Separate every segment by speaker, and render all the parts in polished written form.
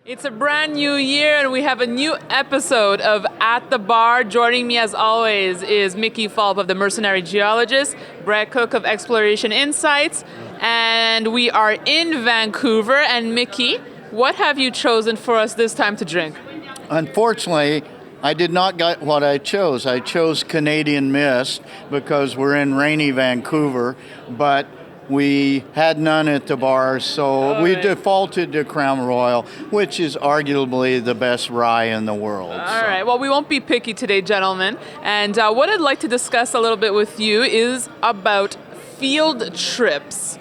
Speaker 1: It's a brand new year and we have a new episode of At the Bar. Joining me as always is Mickey Fulp of the Mercenary Geologist, Brett Cook of Exploration Insights, and we are in Vancouver. And Mickey, what have you chosen for us this time to drink?
Speaker 2: Unfortunately, I did not get what I chose. I chose Canadian Mist because we're in rainy Vancouver, but we had none at the bar, so we defaulted to Crown Royal, which is arguably the best rye in the world.
Speaker 1: All right, well, we won't be picky today, gentlemen. And what I'd like to discuss a little bit with you is about field trips.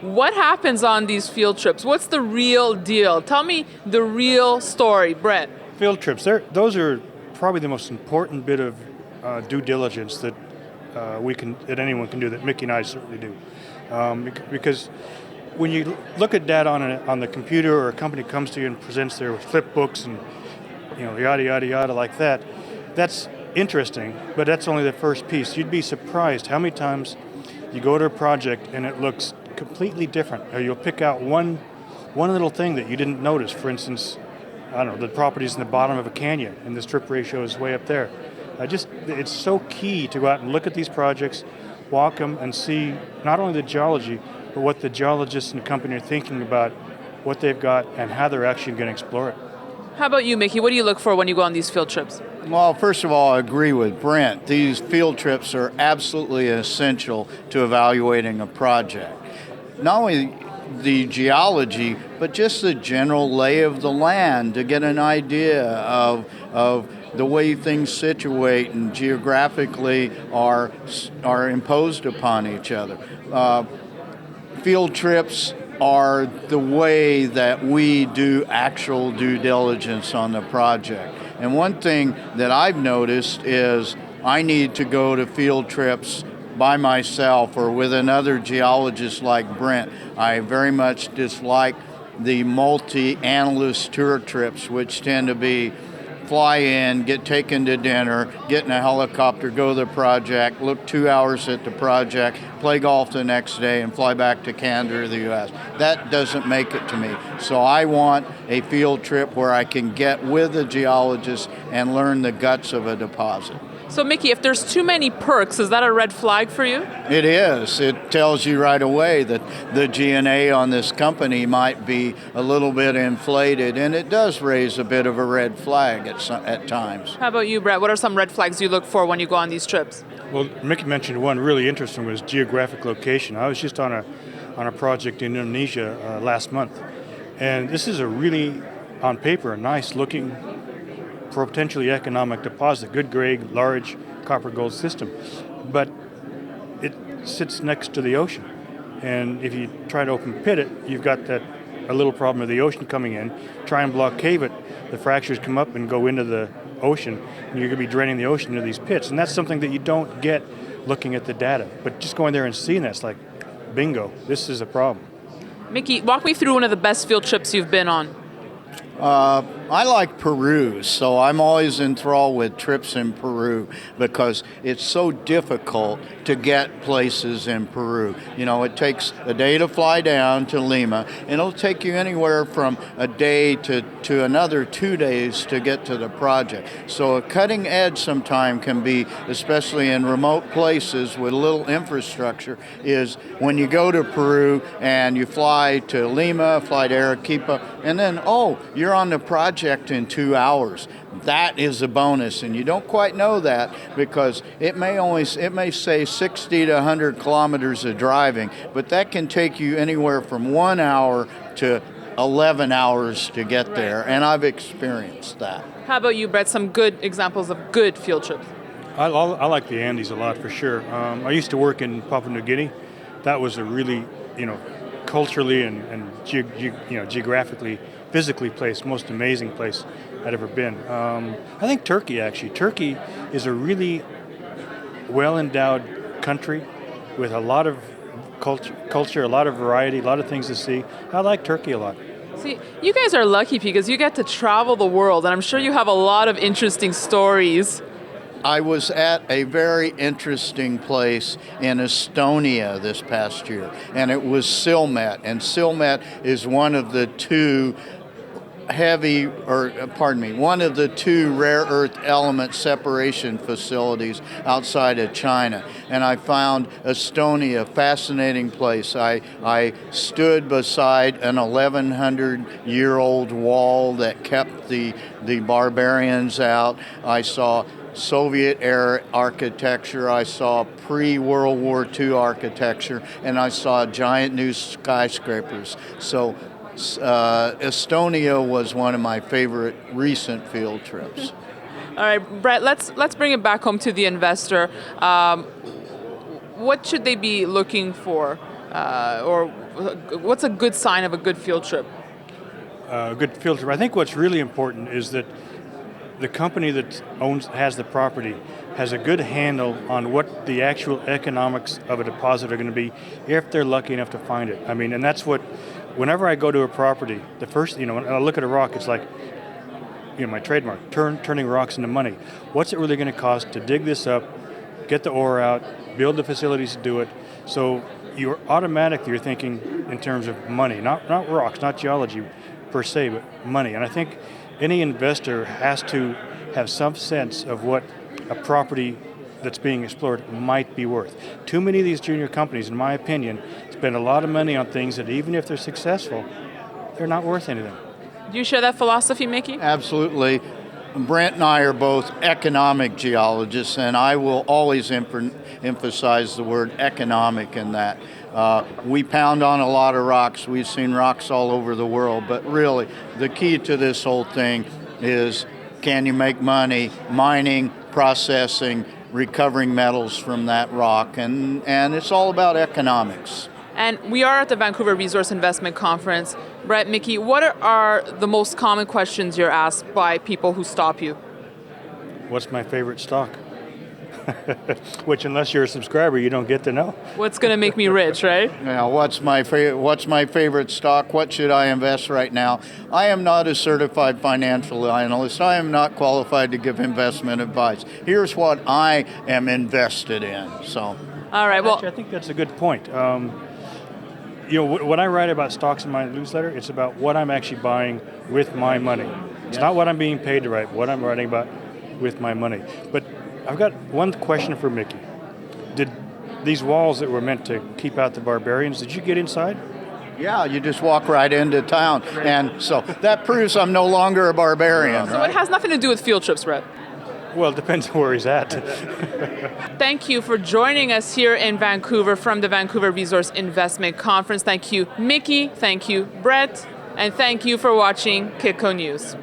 Speaker 1: What happens on these field trips? What's the real deal? Tell me the real story, Brett.
Speaker 3: Field trips, those are probably the most important bit of due diligence that that anyone can do, that Mickey and I certainly do. Because when you look at data on the computer, or a company comes to you and presents their flip books and yada yada yada like that, that's interesting, but that's only the first piece. You'd be surprised how many times you go to a project and it looks completely different, or you'll pick out one little thing that you didn't notice. For instance, I don't know, the property's in the bottom of a canyon and the strip ratio is way up there. It's so key to go out and look at these projects, walk them, and see not only the geology, but what the geologists and the company are thinking about what they've got and how they're actually going to explore it.
Speaker 1: How about you, Mickey? What do you look for when you go on these field trips?
Speaker 2: Well, first of all, I agree with Brent. These field trips are absolutely essential to evaluating a project. Not only the geology, but just the general lay of the land to get an idea of the way things situate and geographically are imposed upon each other. Field trips are the way that we do actual due diligence on the project. And one thing that I've noticed is I need to go to field trips by myself or with another geologist like Brent. I very much dislike the multi-analyst tour trips, which tend to be fly in, get taken to dinner, get in a helicopter, go to the project, look 2 hours at the project, play golf the next day, and fly back to Canada or the U.S. That doesn't make it to me. So I want a field trip where I can get with a geologist and learn the guts of a deposit.
Speaker 1: So, Mickey, if there's too many perks, is that a red flag for you?
Speaker 2: It is. It tells you right away that the G&A on this company might be a little bit inflated, and it does raise a bit of a red flag at times.
Speaker 1: How about you, Brett? What are some red flags you look for when you go on these trips?
Speaker 3: Well, Mickey mentioned one really interesting was geographic location. I was just on a project in Indonesia last month, and this is a really, on paper, a nice looking, potentially economic deposit, good grade, large copper gold system, but it sits next to the ocean, and if you try to open pit it, you've got a little problem of the ocean coming in. Try and block cave it, the fractures come up and go into the ocean, and you're going to be draining the ocean into these pits, and that's something that you don't get looking at the data. But just going there and seeing that's like, bingo, this is a problem.
Speaker 1: Mickey, walk me through one of the best field trips you've been on.
Speaker 2: I like Peru, so I'm always enthralled with trips in Peru because it's so difficult to get places in Peru. It takes a day to fly down to Lima, and it'll take you anywhere from a day to another 2 days to get to the project. So a cutting edge sometime can be, especially in remote places with little infrastructure, is when you go to Peru and you fly to Lima, fly to Arequipa, and then, you're on the project in 2 hours. That is a bonus, and you don't quite know that because it may say 60 to 100 kilometers of driving, but that can take you anywhere from 1 hour to 11 hours to get there, and I've experienced that.
Speaker 1: How about you, Brett? Some good examples of good field trips.
Speaker 3: I like the Andes a lot for sure. I used to work in Papua New Guinea. That was a really, culturally and geographically, physically place, most amazing place I'd ever been. I think Turkey, actually. Turkey is a really well-endowed country with a lot of culture, a lot of variety, a lot of things to see. I like Turkey a lot.
Speaker 1: See, you guys are lucky because you get to travel the world, and I'm sure you have a lot of interesting stories.
Speaker 2: I was at a very interesting place in Estonia this past year, and it was Silmet. And Silmet is one of the two one of the two rare earth element separation facilities outside of China. And I found Estonia a fascinating place. I stood beside an 1,100-year-old wall that kept the barbarians out. I saw Soviet-era architecture, I saw pre-World War II architecture, and I saw giant new skyscrapers. So Estonia was one of my favorite recent field trips.
Speaker 1: All right, Brett, let's bring it back home to the investor. What should they be looking for, or what's a good sign of a good field trip?
Speaker 3: A good field trip. I think what's really important is that the company that has the property has a good handle on what the actual economics of a deposit are going to be if they're lucky enough to find it. I mean, and that's what, whenever I go to a property, the first, when I look at a rock, it's like, my trademark, turning rocks into money. What's it really going to cost to dig this up, get the ore out, build the facilities to do it? So you're thinking in terms of money, not rocks, not geology per se, but money. And I think any investor has to have some sense of what a property that's being explored might be worth. Too many of these junior companies, in my opinion, spend a lot of money on things that even if they're successful, they're not worth anything.
Speaker 1: Do you share that philosophy, Mickey?
Speaker 2: Absolutely. Brent and I are both economic geologists, and I will always emphasize the word economic in that. We pound on a lot of rocks. We've seen rocks all over the world, but really the key to this whole thing is, can you make money mining, processing, recovering metals from that rock? And it's all about economics.
Speaker 1: And we are at the Vancouver Resource Investment Conference. Brett, Mickey, what are the most common questions you're asked by people who stop you?
Speaker 3: What's my favorite stock? Which, unless you're a subscriber, you don't get to know.
Speaker 1: What's going to make me rich, right?
Speaker 2: Now, what's my favorite stock? What should I invest right now? I am not a certified financial analyst. I am not qualified to give investment advice. Here's what I am invested in. So,
Speaker 1: all right. Well,
Speaker 3: actually, I think that's a good point. When I write about stocks in my newsletter, it's about what I'm actually buying with my money. It's not what I'm being paid to write, what I'm writing about with my money. But I've got one question for Mickey. Did these walls that were meant to keep out the barbarians, did you get inside?
Speaker 2: Yeah, you just walk right into town. And so that proves I'm no longer a barbarian.
Speaker 1: So it has nothing to do with field trips, Brett.
Speaker 3: Well, it depends on where he's at.
Speaker 1: Thank you for joining us here in Vancouver from the Vancouver Resource Investment Conference. Thank you, Mickey. Thank you, Brett. And thank you for watching Kitco News.